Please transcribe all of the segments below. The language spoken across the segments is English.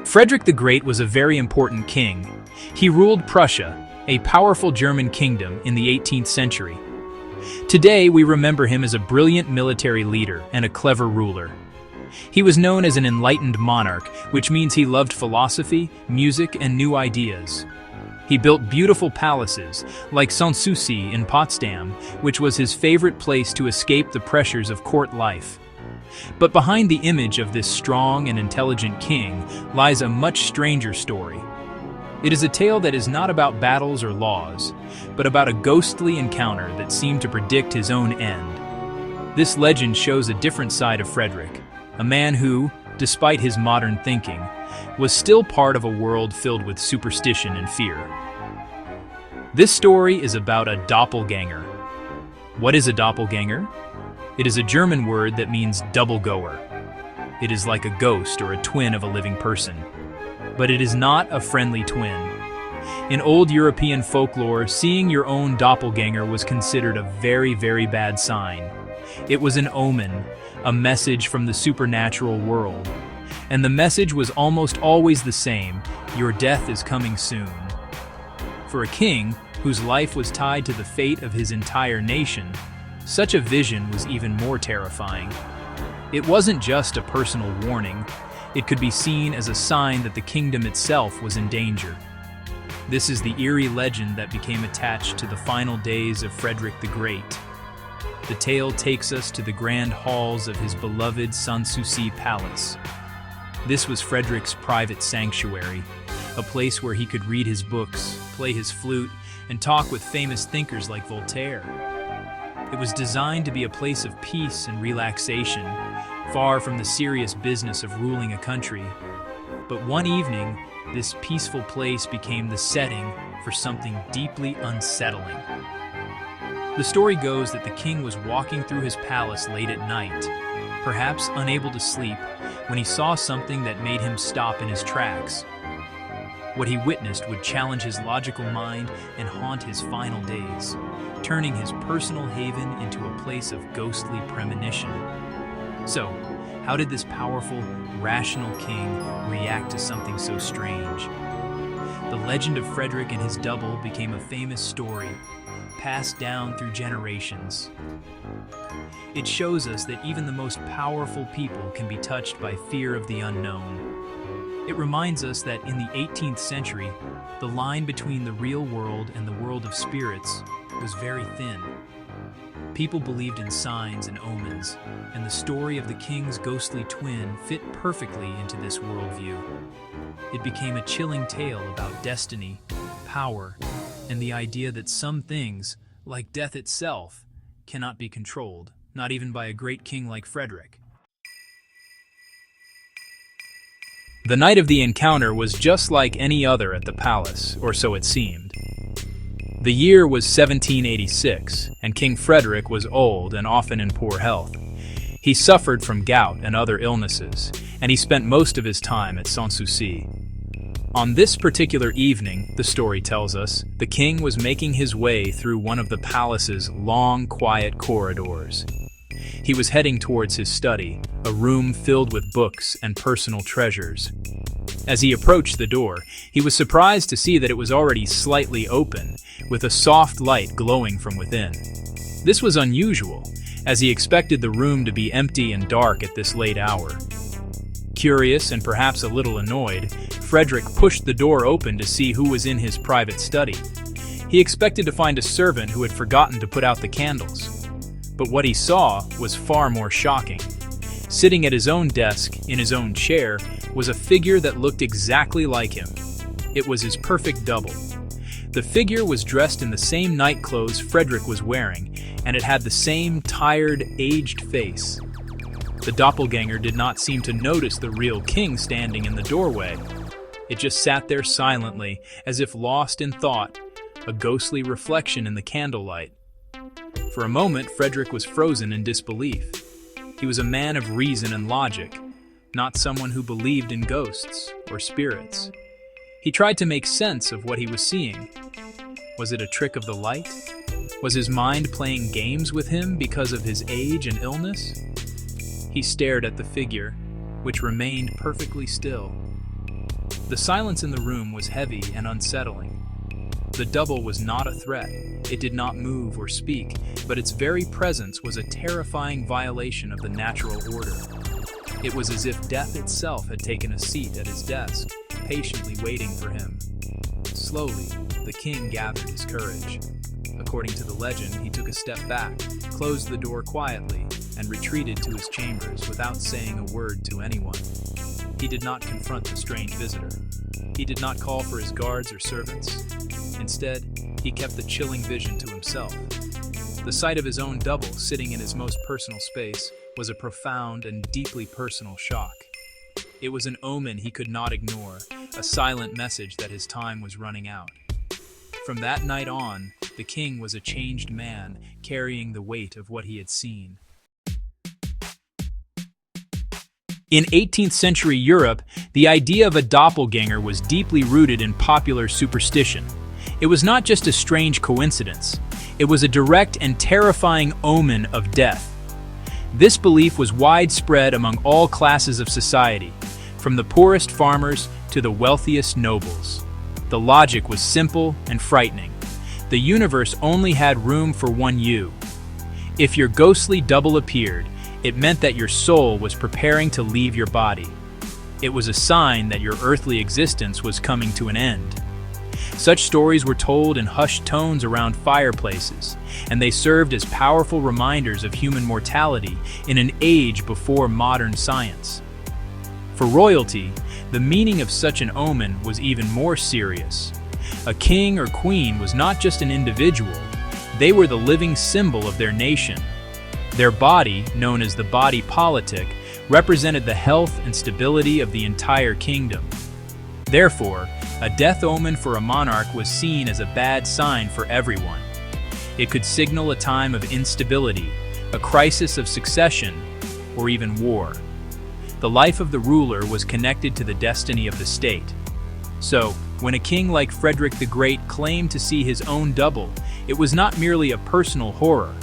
Frederick the Great was a very important king. He ruled Prussia, a powerful German kingdom in the 18th century. Today, we remember him as a brilliant military leader and a clever ruler. He was known as an enlightened monarch, which means he loved philosophy, music, and new ideas. He built beautiful palaces, like Sanssouci in Potsdam, which was his favorite place to escape the pressures of court life. But behind the image of this strong and intelligent king lies a much stranger story. It is a tale that is not about battles or laws, but about a ghostly encounter that seemed to predict his own end. This legend shows a different side of Frederick, a man who, despite his modern thinking, was still part of a world filled with superstition and fear. This story is about a doppelgänger. What is a doppelgänger? It is a German word that means double goer. It is like a ghost or a twin of a living person. But it is not a friendly twin. In old European folklore, seeing your own doppelganger was considered a very, very bad sign. It was an omen, a message from the supernatural world. And the message was almost always the same: your death is coming soon. For a king, whose life was tied to the fate of his entire nation, such a vision was even more terrifying. It wasn't just a personal warning. It could be seen as a sign that the kingdom itself was in danger. This is the eerie legend that became attached to the final days of Frederick the Great. The tale takes us to the grand halls of his beloved Sanssouci palace. This was Frederick's private sanctuary, a place where he could read his books, play his flute, and talk with famous thinkers like Voltaire. It was designed to be a place of peace and relaxation, far from the serious business of ruling a country. But one evening, this peaceful place became the setting for something deeply unsettling. The story goes that the king was walking through his palace late at night, perhaps unable to sleep, when he saw something that made him stop in his tracks. What he witnessed would challenge his logical mind and haunt his final days, turning his personal haven into a place of ghostly premonition. So, how did this powerful, rational king react to something so strange? The legend of Frederick and his double became a famous story, passed down through generations. It shows us that even the most powerful people can be touched by fear of the unknown. It reminds us that in the 18th century, the line between the real world and the world of spirits was very thin. People believed in signs and omens, and the story of the king's ghostly twin fit perfectly into this worldview. It became a chilling tale about destiny, power, and the idea that some things, like death itself, cannot be controlled, not even by a great king like Frederick. The night of the encounter was just like any other at the palace, or so it seemed. The year was 1786, and King Frederick was old and often in poor health. He suffered from gout and other illnesses, and he spent most of his time at Sanssouci. On this particular evening, the story tells us, the king was making his way through one of the palace's long, quiet corridors. He was heading towards his study, a room filled with books and personal treasures. As he approached the door, he was surprised to see that it was already slightly open, with a soft light glowing from within. This was unusual, as he expected the room to be empty and dark at this late hour. Curious and perhaps a little annoyed, Frederick pushed the door open to see who was in his private study. He expected to find a servant who had forgotten to put out the candles. But what he saw was far more shocking. Sitting at his own desk, in his own chair, was a figure that looked exactly like him. It was his perfect double. The figure was dressed in the same night clothes Frederick was wearing, and it had the same tired, aged face. The doppelganger did not seem to notice the real king standing in the doorway. It just sat there silently, as if lost in thought, a ghostly reflection in the candlelight. For a moment, Frederick was frozen in disbelief. He was a man of reason and logic, not someone who believed in ghosts or spirits. He tried to make sense of what he was seeing. Was it a trick of the light? Was his mind playing games with him because of his age and illness? He stared at the figure, which remained perfectly still. The silence in the room was heavy and unsettling. The double was not a threat. It did not move or speak, but its very presence was a terrifying violation of the natural order. It was as if death itself had taken a seat at his desk, patiently waiting for him. Slowly, the king gathered his courage. According to the legend, he took a step back, closed the door quietly, and retreated to his chambers without saying a word to anyone. He did not confront the strange visitor. He did not call for his guards or servants. Instead, he kept the chilling vision to himself. The sight of his own double sitting in his most personal space was a profound and deeply personal shock. It was an omen he could not ignore, a silent message that his time was running out. From that night on, the king was a changed man, carrying the weight of what he had seen. In 18th century Europe, the idea of a doppelganger was deeply rooted in popular superstition. It was not just a strange coincidence, it was a direct and terrifying omen of death. This belief was widespread among all classes of society, from the poorest farmers to the wealthiest nobles. The logic was simple and frightening. The universe only had room for one you. If your ghostly double appeared, it meant that your soul was preparing to leave your body. It was a sign that your earthly existence was coming to an end. Such stories were told in hushed tones around fireplaces, and they served as powerful reminders of human mortality in an age before modern science. For royalty, the meaning of such an omen was even more serious. A king or queen was not just an individual, they were the living symbol of their nation. Their body, known as the body politic, represented the health and stability of the entire kingdom. Therefore, a death omen for a monarch was seen as a bad sign for everyone. It could signal a time of instability, a crisis of succession, or even war. The life of the ruler was connected to the destiny of the state. So, when a king like Frederick the Great claimed to see his own double, it was not merely a personal horror.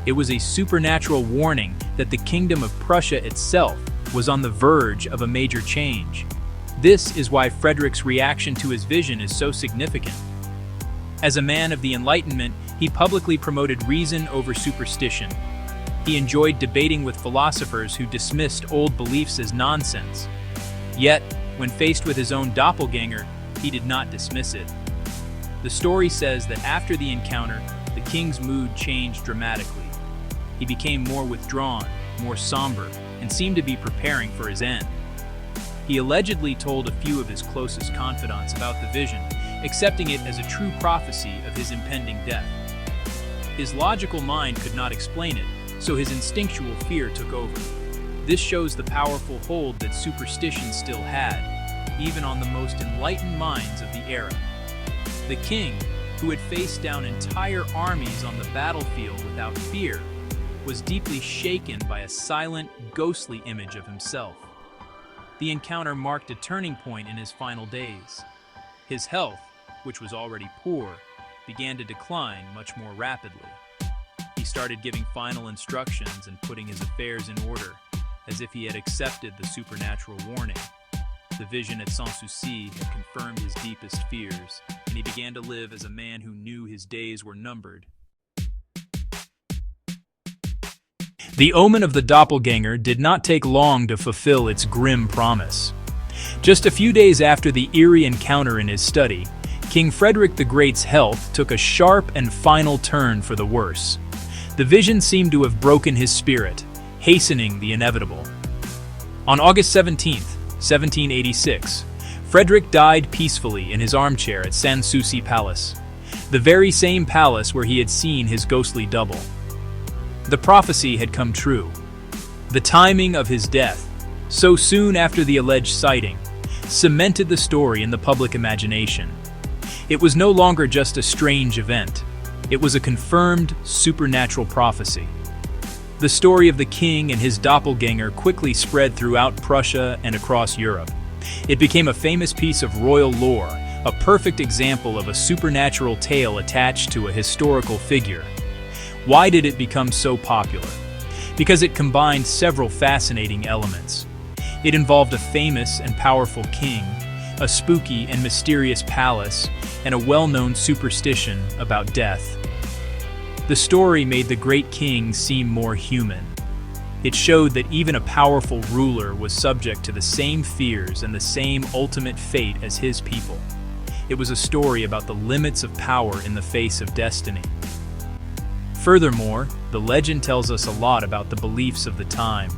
It was a supernatural warning that the kingdom of Prussia itself was on the verge of a major change. This is why Frederick's reaction to his vision is so significant. As a man of the Enlightenment, he publicly promoted reason over superstition. He enjoyed debating with philosophers who dismissed old beliefs as nonsense. Yet, when faced with his own doppelganger, he did not dismiss it. The story says that after the encounter, the king's mood changed dramatically. He became more withdrawn, more somber, and seemed to be preparing for his end. He allegedly told a few of his closest confidants about the vision, accepting it as a true prophecy of his impending death. His logical mind could not explain it, so his instinctual fear took over. This shows the powerful hold that superstition still had, even on the most enlightened minds of the era. The king, who had faced down entire armies on the battlefield without fear, was deeply shaken by a silent, ghostly image of himself. The encounter marked a turning point in his final days. His health, which was already poor, began to decline much more rapidly. He started giving final instructions and putting his affairs in order, as if he had accepted the supernatural warning. The vision at Sanssouci had confirmed his deepest fears, and he began to live as a man who knew his days were numbered. The omen of the doppelganger did not take long to fulfill its grim promise. Just a few days after the eerie encounter in his study, King Frederick the Great's health took a sharp and final turn for the worse. The vision seemed to have broken his spirit, hastening the inevitable. On August 17, 1786, Frederick died peacefully in his armchair at Sanssouci Palace, the very same palace where he had seen his ghostly double. The prophecy had come true. The timing of his death, so soon after the alleged sighting, cemented the story in the public imagination. It was no longer just a strange event. It was a confirmed supernatural prophecy. The story of the king and his doppelganger quickly spread throughout Prussia and across Europe. It became a famous piece of royal lore, a perfect example of a supernatural tale attached to a historical figure. Why did it become so popular? Because it combined several fascinating elements. It involved a famous and powerful king, a spooky and mysterious palace, and a well-known superstition about death. The story made the great king seem more human. It showed that even a powerful ruler was subject to the same fears and the same ultimate fate as his people. It was a story about the limits of power in the face of destiny. Furthermore, the legend tells us a lot about the beliefs of the time.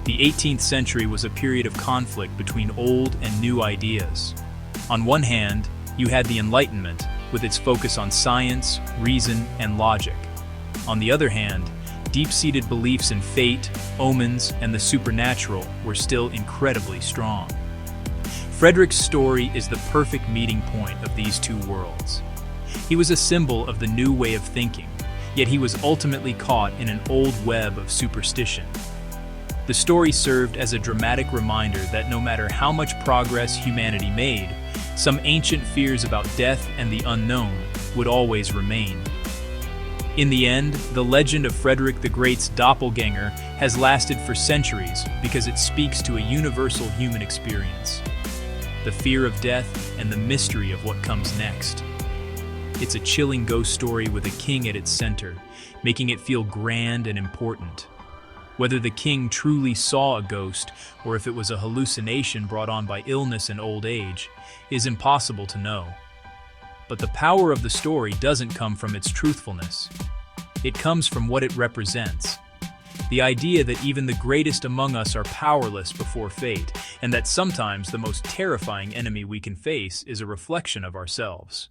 The 18th century was a period of conflict between old and new ideas. On one hand, you had the Enlightenment, with its focus on science, reason, and logic. On the other hand, deep-seated beliefs in fate, omens, and the supernatural were still incredibly strong. Frederick's story is the perfect meeting point of these two worlds. He was a symbol of the new way of thinking, yet he was ultimately caught in an old web of superstition. The story served as a dramatic reminder that no matter how much progress humanity made, some ancient fears about death and the unknown would always remain. In the end, the legend of Frederick the Great's doppelgänger has lasted for centuries because it speaks to a universal human experience: the fear of death and the mystery of what comes next. It's a chilling ghost story with a king at its center, making it feel grand and important. Whether the king truly saw a ghost or if it was a hallucination brought on by illness and old age is impossible to know. But the power of the story doesn't come from its truthfulness. It comes from what it represents. The idea that even the greatest among us are powerless before fate, and that sometimes the most terrifying enemy we can face is a reflection of ourselves.